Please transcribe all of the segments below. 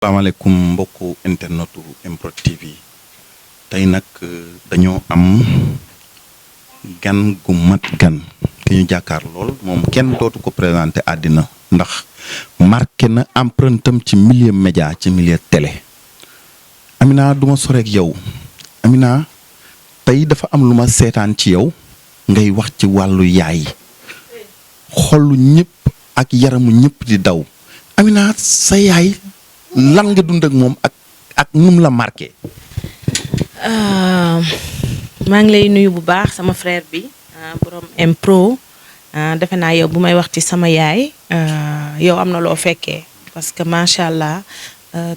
salaamaaleykum mbokku internetu MPROD TV tey nag dañoo am gan gu mat gan ki ñu jàkkaar lool moom kenn dootu ko présenté àddina ndax marqué na empreinte am ci milieu média ci milieu télé. Amina duma soreek yow Amina tey dafa am lu ma seetaan ci yow ngay wax ci wàllu yaay xolu ñëpp ak yaramu ñëpp di daw Amina sa yaay lan nga dund ak moom ak num la marqué. maa ngi lay nuyu bu baax sama frère bi borom MPROD defe naa yow bu may wax ci sama yaay yow am na loo fekkee parce que macha allah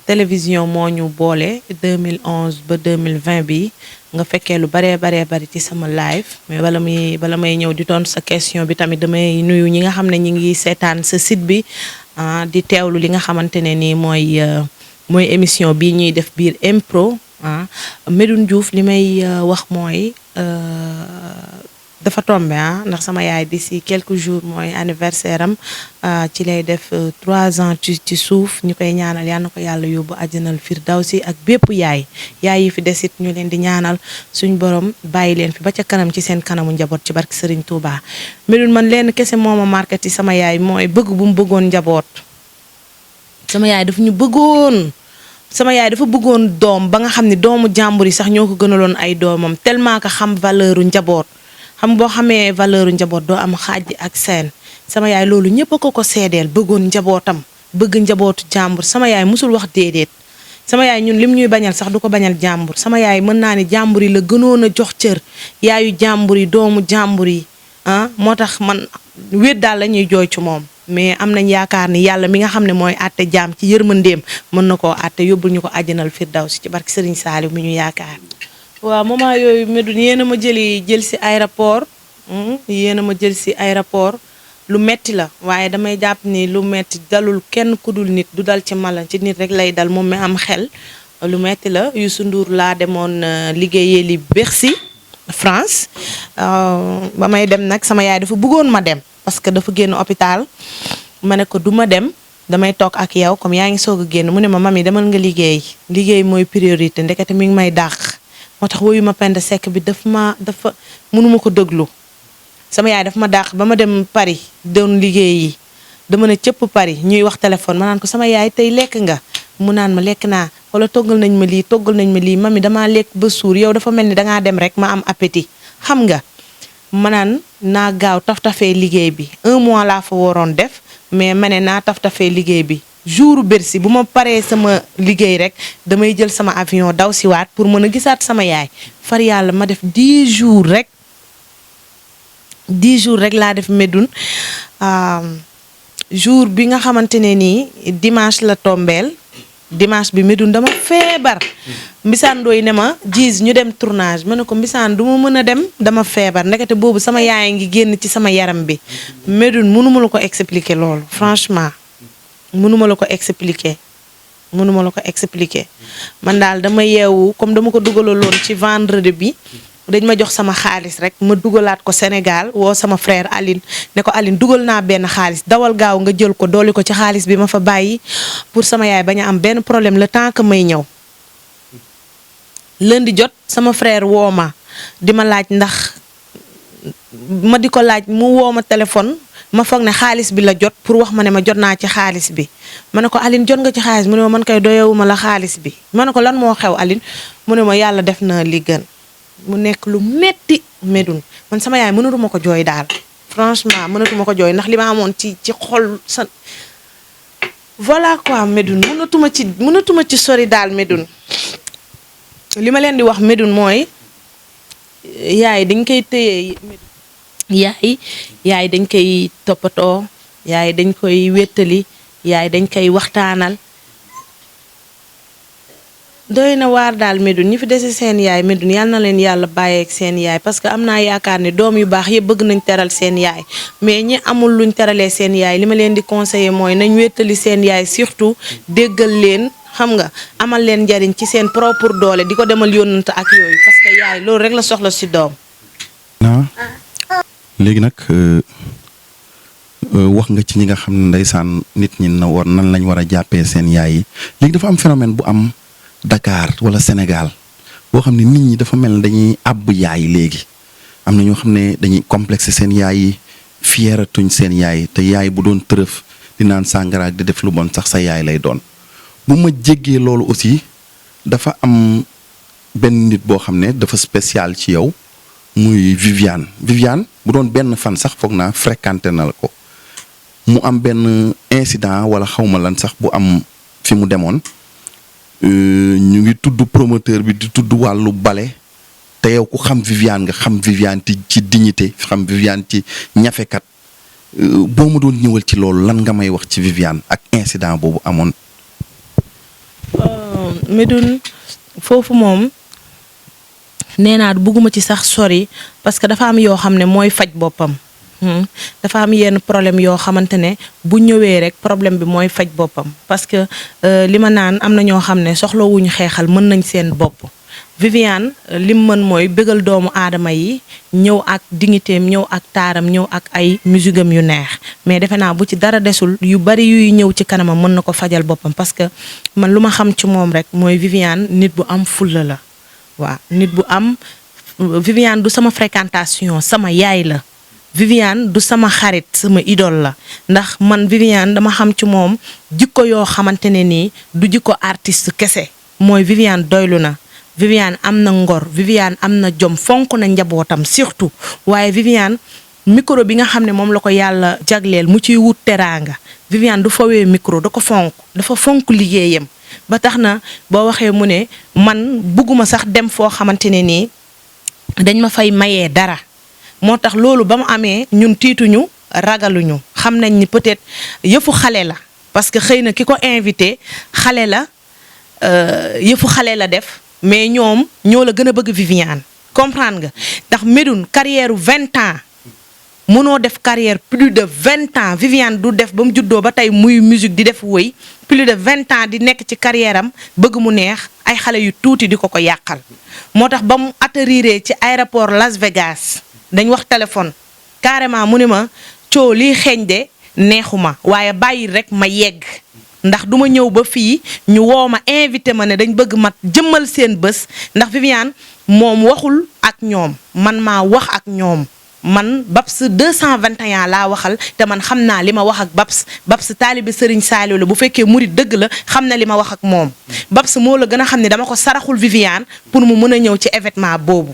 télévision moo ñu boole 2011 ba 2020 bi nga fekkee lu bari ci sama live mais bala may ñëw di tontu sa question bi tamit damay nuyu ñi nga xam ne ñi ngi seetaan sa site bi. di teewlu li nga xamante ne nii mooy émission bii ñuy def biir MPROD Medoune Diouf li may wax mooy dafa tombé ndax sama yaay d'ici quelques jours mooy anniversaire am ci lay def 3 ans ci suuf ñu koy ñaanal yal na ko yàlla yóbbu àjjanal firdawsi ak bépp yaay yi fi desit ñu leen di ñaanal suñ borom bàyyi leen fi ba ca kanam ci seen kanamu njaboot ci barke Serigne Touba. Medoune man leen kese moo ma marqué ci sama yaay mooy bëgg bu mu bëggoon njaboot sama yaay dafa ñu bëggoon. sama yaay dafa bëggoon doom ba nga xam ne doomu jàmbur yi sax ñoo ko gënaloon ay doomam tellement que xam valeur u njaboot xam boo xamee valeur u njaboot doo am xaaj ak seen sama yaay loolu ñëpp a ko seedeel bëggoon njabootam bëgg njabootu jàmbur sama yaay musul wax déedéet sama yaay ñun lim ñuy bañal sax du ko bañal jàmbur sama yaay mën naa ne jàmbur yi la gënoon a jox cër yaayu jàmbur yi doomu jàmbur yi moo tax man wéet daal la ñuy jooy ci moom mais am nañ yaakaar ni yàlla mi nga xam ne mooy àtte jaam ci yërmandeem mën na koo àtte yóbbul ñu ko àjjanal firdawsi ci barke Serigne Saliou mi ñu yaakaar. waaw moment yooyu Medoune yéen a ma jël si aéroport lu metti la waaye damay jàpp ni lu metti dalul kenn ku dul nit du dal ci mala ci nit rek lay dal moom mi am xel lu metti la Youssou Ndour laa demoon liggéeyee li Bercy France ba may dem nag sama yaay dafa bëggoon ma dem parce que dafa génn hôpital ma ne ko du ma dem damay toog ak yow comme yaa ngi soog a génn mu ne ma mami demal nga liggéey mooy priorité ndekete mi ngi may dàq moo tax woyu ma Penda Seck bi dafa mënuma ko déglu sama yaay dafa ma dàq ba ma dem Paris doon liggéey dama ne cëpp Paris ñuy wax téléphone ma naan ko sama yaay tey lekk nga mu naan ma lekk naa wala toggal nañ ma lii mami damaa lekk ba suur yow dafa mel ni dangaa dem rek ma am appétit xam nga ma naan naa gaaw taf-tafee liggéey bi 1 mois laa fa waroon def mais ma ne naa taf-tafee liggéey bi jour Bercy bu ma paree sama liggéey rek damay jël sama avion daw siwaat pour mën a gisaat sama yaay far yàlla ma def 10 jours rek laa def Medoune jour bi nga xamante ne nii dimanche la tombeel dimanche bi Medoune dama feebar mbisaan dooy ne ma gis ñu dem tournage ma ne ko mbisaan du ma mën a dem dama feebar ndekete boobu sama yaay ngi génn ci sama yaram bi Medoune mënuma la ko expliquer loolu franchement mënuma la ko expliquer man daal dama yeewu comme dama ko dugaloon ci vendredi bi dañ ma jox sama xaalis rek ma dugalaat ko Sénégal woo sama frère Aline ne ko Aline dugal naa benn xaalis dawal gaaw nga jël ko dooli ko ci xaalis bi ma fa bàyyi pour sama yaay bañ a am benn problème le temps que may ñëw lundi jot sama frère woo ma di ma laaj ndax ma di ko laaj mu woo ma téléphone ma foog ne xaalis bi la jot pour wax ma ne ma jot naa ci xaalis bi ma ne ko Aline jot nga ci xaalis mu ne ma man kay doyewuma la xaalis bi ma ne ko lan moo xew Aline mu ne ma yàlla def na li gën mu nekk lu metti Medoune man sama yaay mënatuma ko jooy daal franchement mënatuma ko jooy ndax li ma amoon ci xol sa voilà quoi Medoune mënatuma ci sori daal Medoune li ma leen di wax Medoune mooy yaay dañ koy téye yaay dañ koy toppatoo yaay dañ koy wéttali yaay dañ koy waxtaanal doy na waar daal Medoune ñi fi dese seen yaay Medoune yal na leen yàlla bàyyeek seen yaay parce que am naa yaakaar ne doom yu baax yëpp bëgg nañ teral seen yaay mais ñi amul luñ teralee seen yaay li ma leen di conseiller mooy nañ wéttali seen yaay surtout déggal leen xam nga amal leen njariñ ci seen propre doole di ko demal yónnante ak yooyu parce que yaay loolu rek la soxla ci doom. léegi nag wax nga ci ñi nga xam ne ndeysaan nit ñi nan lañ war a jàppee seen yaay yi léegi dafa am phénomène bu am Dakar wala Sénégal boo xam ne nit ñi dafa mel ne dañuy àbb yaay léegi am na ñoo xam ne dañuy complexé seen yaay yi fieratuñ seen yaay te yaay bu doon tërëf di naan sàngara ak di def lu bon sax sa yaay lay doon. bu ma jéggee loolu aussi dafa am benn nit boo xam ne dafa spécial ci yow muy Viviane bu doon benn fan sax foog naa fréquenté na la ko mu am benn incident wala xawma lan sax bu am fi mu demoon ñu ngi tudd promoteur bi di tudd wàllu bale te yow ku xam Viviane nga xam Viviane ci dignité xam Viviane ci ñafekat boo ma doon ñëwal ci loolu lan nga may wax ci Viviane ak incident boobu amoon. Médoune foofu moom nee naa bëgguma ci sax sori parce que dafa am yoo xam ne mooy faj boppam dafa am yenn problème yoo xamante ne bu ñëwee rek problème bi mooy faj boppam parce que li ma naan am na ñoo xam ne soxlawuñu xeexal mën nañ seen bopp. Viviane lim mën mooy bëggal doomu aadama yi ñëw ak dignitéem ñëw ak taaram ñëw ak ay musigam yu neex mais defe naa bu ci dara desul yu bari yuy ñëw ci kanamam mën na ko fajal boppam parce que man lu ma xam ci moom rek mooy Viviane nit bu am fulla la waaw nit bu am Viviane du sama fréquentation sama yaay la Viviane du sama xarit sama idole la ndax man Viviane dama xam ci moom jikko yoo xamante ne nii du jikko artiste kese mooy Viviane doylu na Viviane am na ngor Viviane am na jom fonk na njabootam surtout waaye Viviane micro bi nga xam ne moom la ko yàlla jagleel mu ciy wut teraanga Viviane du fawee micro da ko fonk dafa fonk liggéeyam ba tax na boo waxee mu ne man bugguma sax dem foo xamante ne nii dañ ma fay mayee dara moo tax loolu ba mu amee ñun tiituñu ragaluñu xam nañ ni peut-être yëfu xale la parce que xëy na ki ko invité xale la yëfu xale la def mais ñoom ñoo la gën a bëgg Viviane comprendre nga ndax Médoune carrière 20 ans mënoo def carrière plus de 20 ans Viviane du def ba mu juddoo ba tey muy musique di def woy plus de 20 ans di nekk ci carrière am bëgg mu neex ay xale yu tuuti di ko yàqal moo tax ba mu atterrir ci aéroport Las Vegas dañ wax téléphone carrément mu ne ma coo lii xeeñ de neexuma waaye bàyyi rek ma yegg ndax duma ñëw ba fii ñu woo ma invité ma ne dañ bëgg ma jëmmal seen bés ndax Viviane moom waxul ak ñoom man maa wax ak ñoom man Babs 221 laa waxal te man xam naa li ma wax ak Babs taalibe Serigne Saliou la bu fekkee murit dëgg la xam na li ma wax ak moom Babs moo la gën a xam ne dama ko saraxul Viviane pour mu mën a ñëw ci événement boobu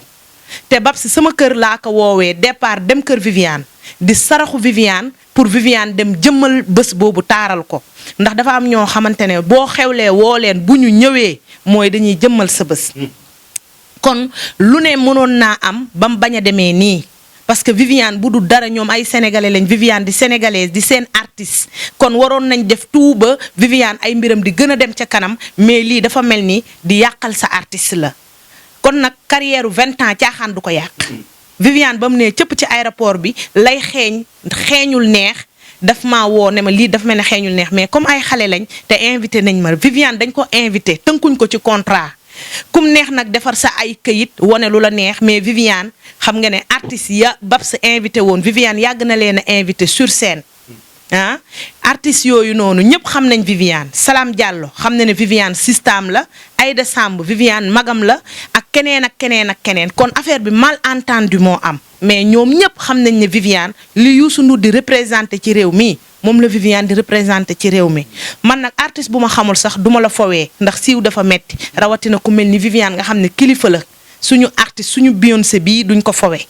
te Babs sama kër laa ko woowee départ dem kër Viviane di saraxu Viviane pour Viviane dem jëmmal bés boobu taaral ko ndax dafa am ñoo xamante ne boo xewlee woo leen bu ñu ñëwee mooy dañuy jëmmal sa bés kon lu ne mënoon naa am ba mu bañ a demee nii parce que Viviane bu du dara ñoom ay sénégalais lañ Viviane di sénégalaise di seen artiste kon waroon nañ def tout ba Viviane ay mbiram di gën a dem ca kanam mais lii dafa mel ni di yàqal sa artiste la kon nag carrière 20 ans caaxaan du ko yàq Viviane ba mu ne cëpp ci aéroport bi lay xeeñul neex daf maa woo ne ma lii dafa mel ne xeeñul neex mais comme ay xale lañ te invité nañ ma Viviane dañ ko invité tënkuñ ko ci contrat kum neex nag defar sa ay këyit wane lu la neex mais Viviane xam nga ne artistes ya Babs invité woon Viviane yàgg na leen a invité sur scène ah artistes yooyu noonu ñëpp xam nañ Viviane Salam Diallo xam na ne Viviane système la Aïda Samb Viviane magam la ak keneen ak keneen ak keneen kon affaire bi malentendu moo am mais ñoom ñëpp xam nañ ne Viviane li Youssou Ndour di représenté ci réew mi moom la Viviane di représenté ci réew mi man nag artiste bu ma xamul sax duma la fowee ndax siiw dafa metti rawatina ku mel ni Viviane nga xam ne kilifa la suñu artiste suñu Beyoncé bii duñ ko fowee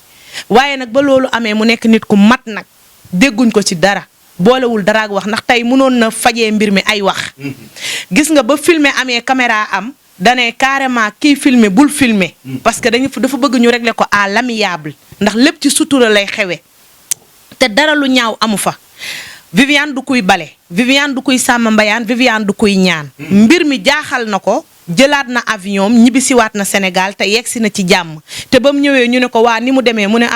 waaye nag ba loolu amee mu nekk nit ku mat nag dégguñ ko ci dara boolewul dara ak wax ndax tey mënoon na fajee mbir mi ay wax gis nga ba filmer amee caméra am dane carrément kii filmer bul filmer parce que dafa bëgg ñu régler ko à l'amiable ndax lépp ci sutura lay xewe te dara lu ñaaw amu fa Viviane du kuy bale Viviane du kuy sàmm mbayaan Viviane du kuy ñaan mbir mi jaaxal na ko jëlaat na avion ñibbisiwaat na Sénégal te yegsi na ci jàmm te ba mu ñëwee ñu ne ko waa ni mu demee mu ne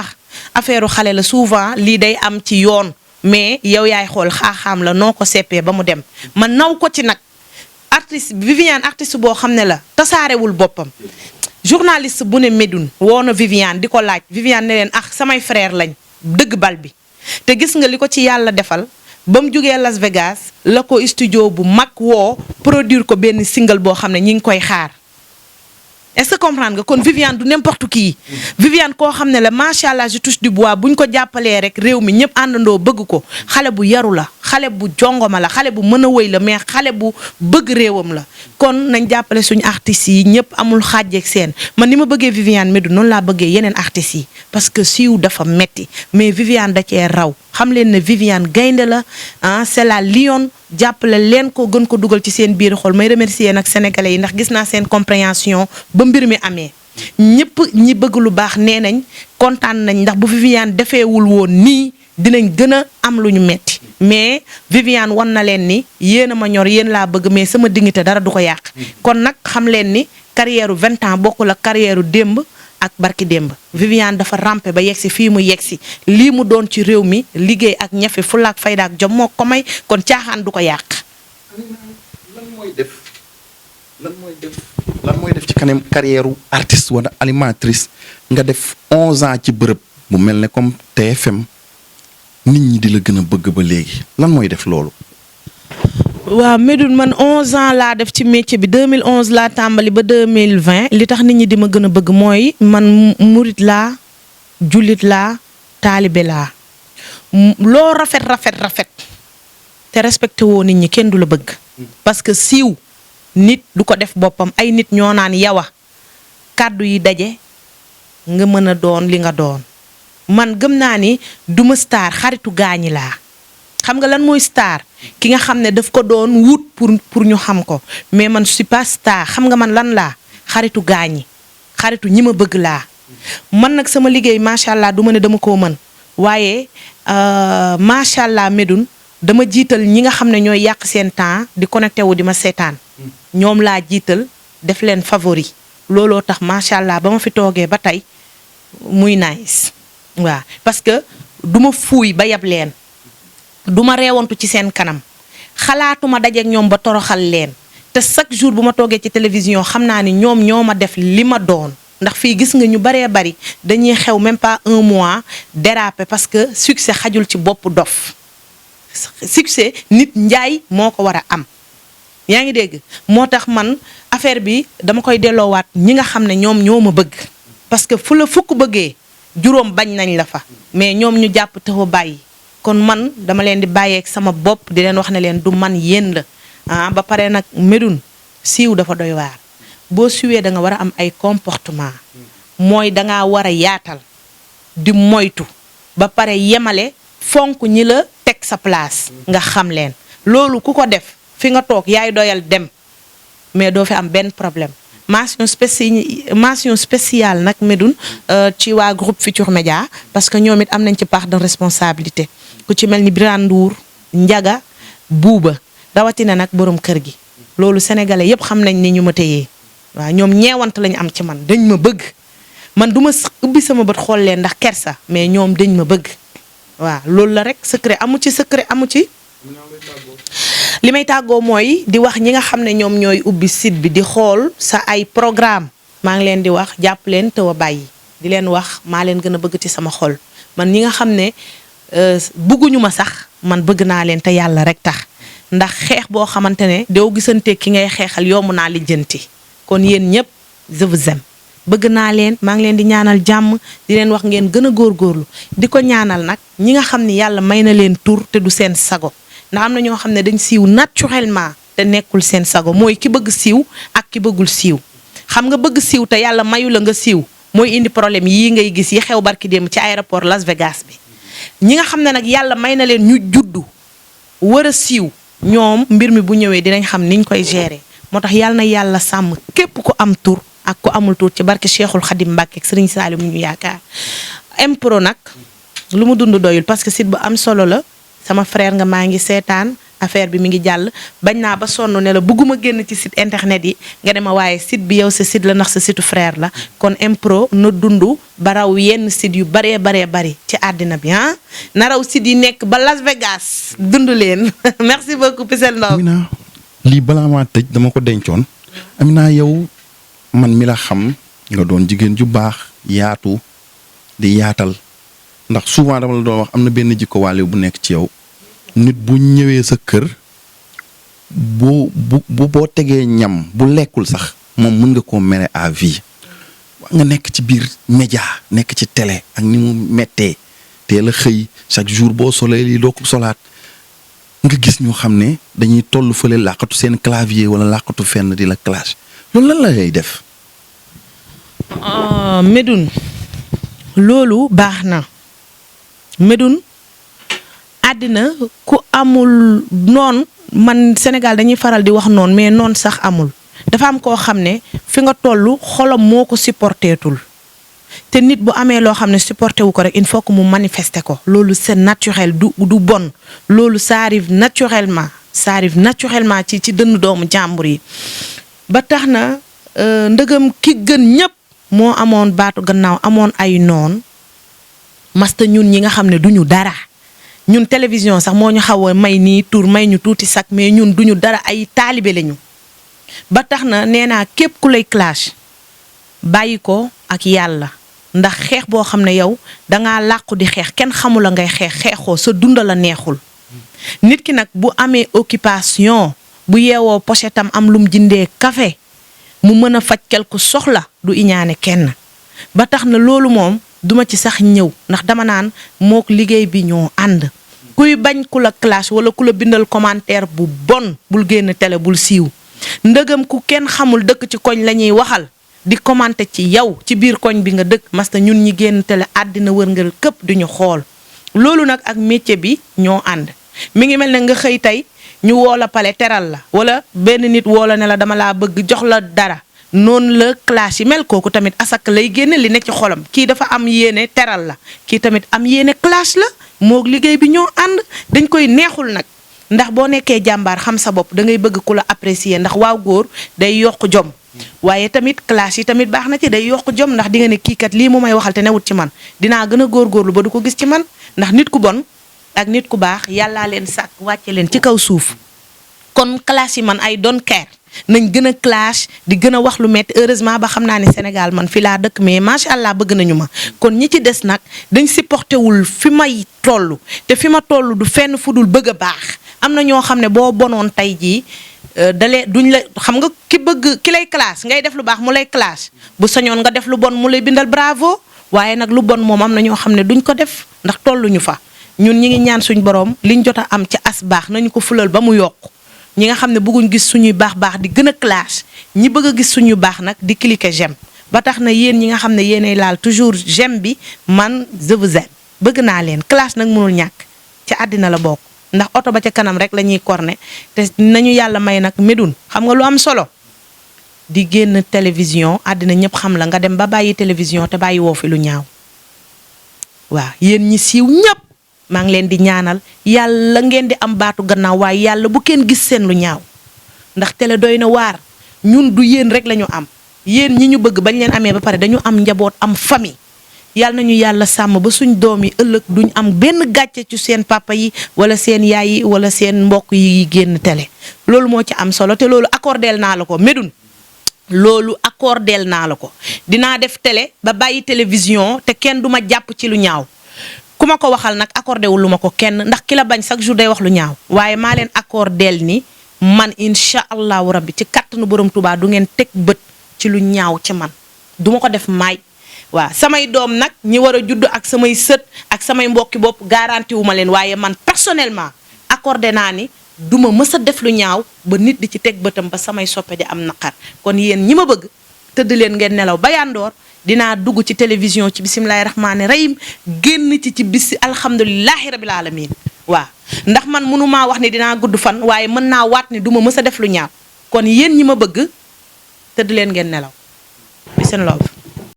affaire xale la souvent lii day am ci yoon mais yow yaay xool xaaxaam la noo ko seppee ba mu dem man naw ko ci nag artiste Viviane artiste boo xam ne la tasaarewul boppam journaliste bu ne Médoune woo na Viviane di ko laaj Viviane ne leen samay frère lañ dëgg bal bi te gis nga li ko ci yàlla defal ba mu jógee Las Vegas la ko studio bu mag woo produire ko benn single boo xam ne ñi ngi koy xaar est-ce que comprendre nga kon Viviane du n'importe qui Viviane koo xam ne la macha allah je touche du bois buñ ko jàppalee rek réew mi ñëpp àndandoo bëgg ko xale bu yaru la xale bu jongoma la xale bu mën a wëy la mais xale bu bëgg réewam la kon nañ jàppale suñu artistes yi ñëpp amul xàjjeeg seen man ni ma bëggee Viviane Medoune noonu laa bëggee yeneen artistes yi parce que siiw dafa metti mais Viviane da cee raw xam leen ne Viviane gaynde la c'est la lionne jàppale leen ko gën ko dugal ci seen biir xol may remercier nag sénégalais yi ndax gis naa seen compréhension ba mbir mi amee ñëpp ñi bëgg lu baax nee nañ kontaan nañ ndax bu Viviane defeewul woon nii dinañ gën a am lu ñu metti mais Viviane wan na leen ni yéen a ma ñor yéen laa bëgg mais sama dignité dara du ko yàq kon nag xam leen ni carrière 20 ans bokkul ak carrière démb ak barki démb Viviane dafa rampe ba yegsi fii mu yegsi lii mu doon ci réew mi liggéey ak ñafe fulla ak fayda ak jom moo ko may kon caaxaan du ko yàq. lan mooy def ci kanam carrière artiste wala animatrice nga def 11 ans ci bërëb bu mel ne comme TFM nit ñi di la gën a bëgg ba léegi lan mooy def loolu. waaw Medoune man 11 ans laa def ci métier bi 2011 laa tàmbali ba 2020 li tax nit ñi di ma gën a bëgg mooy man murit laa jullit laa taalibe laa loo rafet te respecté woo nit ñi kenn du la bëgg parce que siiw nit du ko def boppam ay nit ñoo naan yawa kàddu yi daje nga mën a doon li nga doon man gëm naa ni duma star xaritu gaañi laa xam nga lan mooy star ki nga xam ne daf ko doon wut pour ñu xam ko mais man je suis pas star xam nga man lan laa xaritu gaañi xaritu ñi ma bëgg laa man nag sama liggéey macha allah du ma ne dama koo mën waaye macha allah Medoune dama jiital ñi nga xam ne ñooy yàq seen temps di connecté wu di ma seetaan ñoom laa jiital def leen favori looloo tax macha allah ba ma fi toogee ba tey muy nice waaw parce que du ma fuuy ba yab leen du ma reewantu ci seen kanam xalaatuma dajeek ñoom ba toroxal leen te chaque jour bu ma toogee ci télévision xam naa ni ñoom ñoo ma def li ma doon ndax fii gis nga ñu baree bari dañuy xew même pas un mois déraper parce que succès xajul ci bopp dof succès nit njaay moo ko war a am yaa ngi dégg moo tax man affaire bi dama koy delloowaat ñi nga xam ne ñoom ñoo ma bëgg parce que fu la fukk bëggee juróom bañ nañ la fa mais ñoom ñu jàpp taxu bàyyi kon man dama leen di bàyyeeg sama bopp di leen wax ne leen du man yéen la ba pare nag Medoune siiw dafa doy waar boo siwee da nga war a am ay comportement mooy dangaa war a yaatal di moytu ba pare yemale fonk ñi la teg sa place nga xam leen loolu ku ko def fi nga toog yaay doyal dem mais doo fi am benn problème mention spéciale nag Medoune ci waa groupe Futur Média parce que ñoom it am nañ ci part de responsabilité ku ci mel ni Birane Ndour Ndiaga Buuba rawatina nag borom kër gi loolu sénégalais yépp xam nañ ni ñu ma téyee waaw ñoom ñeewant lañu am ci man dañ ma bëgg man du ma ubbi sama bët xool leen ndax kersa mais ñoom dañ ma bëgg waaw loolu la rek secret amu ci li may tàggoo mooy di wax ñi nga xam ne ñoom ñooy ubbi site bi di xool sa ay programme maa ngi leen di wax jàpp leen te wa bàyyi di leen wax maa leen gën a bëgg ci sama xol man ñi nga xam ne bëgguñu ma sax man bëgg naa leen te yàlla rek tax ndax xeex boo xamante ne doo gisante ki ngay xeexal yomb naa lijjanti kon yéen ñëpp je vous aime bëgg naa leen maa ngi leen di ñaanal jàmm di leen wax ngeen gën a góorgóorlu di ko ñaanal nag ñi nga xam ne yàlla may na leen tur te du seen sago ndax am na ñoo xam ne dañ siiw naturellement te nekkul seen sago mooy ki bëgg siiw ak ki bëggul siiw xam nga bëgg siiw te yàlla mayu la nga siiw mooy indi problème yii ngay gis yi xew barki démb ci aéroport Las Vegas bi ñi nga xam ne nag yàlla may na leen ñu juddu war a siiw ñoom mbir mi bu ñëwee dinañ xam niñ koy gérer moo tax yàlla na yàlla sàmm képp ku am tur ak ku amul tur ci barke Cheikhul Khadim Mbacke ak Serigne Salim mu ñu yaakaar Impro nag lu mu dund doyul parce que site bu am solo la sama frère nga maa ngi seetaan affaire bi mi ngi jàll bañ naa ba sonn ne la bëgguma génn ci site internet yi nga dema waaye site bi yow sa site la ndax sa site frère la kon Impro na dund ba raw yenn site yu baree bari ci àddina bi na raw site yi nekk ba Las Vegas dund leen merci beaucoup Pissel Ndaw. Amina lii balaa maa tëj dama ko dencoon Amina yow man mi la xam nga doon jigéen ju baax yaatu di yaatal ndax souvent dama la doon wax am na benn jikko waale bu nekk ci yow nit bu ñëwee sa kër boo tegee ñam bu lekkul sax moom mën nga koo mere à vie nga nekk ci biir média nekk ci télé ak ni mu mettee teel a xëy chaque jour boo solee lii doo ko solaat nga gis ñoo xam ne dañuy toll fële làqatu seen clavier wala làqatu fenn di la clash loolu lan la lay def. Médoune loolu baax na Médoune àddina ku amul noon man Sénégal dañuy faral di wax noonu mais noonu sax amul dafa am koo xam ne fi nga toll xolam moo ko supporteetul te nit bu amee loo xam ne supporté wu ko rek il faut que mu manifester ko loolu c'est naturel du bon loolu ça arrive naturellement ci dënn doomu jàmbur yi ba tax na ndëgam ki gën ñëpp moo amoon baatu gannaaw amoon ay noon masta ñun ñi nga xam ne duñu dara ñun télévision sax moo ñu xaw a may nii tur may ñu tuuti sax mais ñun duñu dara ay taalibe lañu ba tax na nee naa képp ku lay clash bàyyi ko ak yàlla ndax xeex boo xam ne yow dangaa làqu di xeex kenn xamula ngay xeexoo sa dunda la neexul nit ki nag bu amee occupation bu yeewoo pochetam am lum jëndee café mu mën a faj quelque soxla du iñaane kenn ba tax na loolu moom duma ci sax ñëw ndax dama naan mook liggéey bi ñoo ànd kuy bañ ku la clash wala ku la bindal commentaire bu bon bul génn télé bul siiw ndëgam ku kenn xamul dëkk ci koñ la ñuy waxal di commenter ci yow ci biir koñ bi nga dëkk masta ñun ñi génn télé àddina wërngal këpp duñu xool loolu nag ak métier bi ñoo ànd mi ngi mel ne nga xëy tey ñu woo la pale teral la wala benn nit woo la ne la dama laa bëgg jox la dara noonu la clash yi mel kooku tamit asak lay génne li ne ci xolam kii dafa am yéene teral la kii tamit am yéene clash la moog liggéey bi ñoo ànd dañ koy neexul nag ndax boo nekkee jàmbaar xam sa bopp da ngay bëgg ku la apprécier ndax waaw góor day yokk jom waaye tamit clash yi tamit baax na ci day yokk jom ndax di nga ne kii kat lii mu may waxal te newut ci man dinaa gën a góorgóorlu ba du ko gis ci man ndax nit ku bon ak nit ku baax yàllaa leen sàkk wàcce leen ci kaw suuf kon clash yi man ay don't care nañ gën a clash di gën a wax lu metti heureusement ba xam naa ne Sénégal man fi laa dëkk mais macha allah bëgg nañu ma kon ñi ci des nag dañ supporté wul fi may toll te fi ma toll du fenn fu dul bëgg a baax am na ñoo xam ne boo bonoon tey jii dalee duñ la xam nga ki lay clash ngay def lu baax mu lay clash bu sañoon nga def lu bon mu lay bindal bravo waaye nag lu bon moom am na ñoo xam ne duñ ko def ndax tolluñu fa ñun ñi ngi ñaan suñ borom liñ jot a am ci as baax nañu ko fulal ba mu yokk ñi nga xam ne bëgguñ gis suñuy baax di gën a clash ñi bëgg a gis suñu baax nag di cliquer j'aime ba tax na yéen ñi nga xam ne yéenay laal toujours j'aime bi man je vous aime bëgg naa leen clash nag mënul ñàkk ci àddina la bokk ndax oto ba ca kanam rek la ñuy corné te nañu yàlla may nag Médoune xam nga lu am solo di génn télévision àddina ñëpp xam la nga dem ba bàyyi télévision te bàyyi woo fi lu ñaaw waaw yéen ñi siiw ñëpp maa ngi leen di ñaanal yàlla ngeen di am baatu gannaaw waaye yàlla bu kenn gis seen lu ñaaw ndax télé doy na waar ñun du yéen rek la ñu am yéen ñi ñu bëgg bañ leen amee ba pare dañu am njaboot am famille yàlla nañu yàlla sàmm ba suñ doom yi ëllëg duñ am benn gàcce ci seen papa yi wala seen yaay yi wala seen mbokk yi génn télé loolu moo ci am solo te loolu accordeel naa la ko Médoune loolu accordeel naa la ko dinaa def télé ba bàyyi télévision te kenn du ma jàpp ci lu ñaaw ku ma ko waxal nag accordé wul lu ma ko kenn ndax ki la bañ chaque jour day wax lu ñaaw waaye maa leen accordeel ni man incha allahu rabbi ci kattanu borom Tuubaa du ngeen teg bët ci lu ñaaw ci man duma ko def maay waaw samay doom nag ñi war a judd ak samay sët ak samay mbokki bopp garanti wu ma leen waaye man personnellement accordé naa ni duma mës a def lu ñaaw ba nit di ci teg bëtam ba samay soppe di am naqar kon yéen ñi ma bëgg tëdd leen ngeen nelaw ba yandoor dinaa dugg ci télévision ci bisimilahi rahmaani rahim génn ci bisi alhamdulilahi rabil alamin waaw ndax man mënumaa wax ni dinaa gudd fan waaye mën naa waat ni duma mës a def lu ñaaw kon yéen ñi ma bëgg tëdd leen ngeen nelaw bi seen loob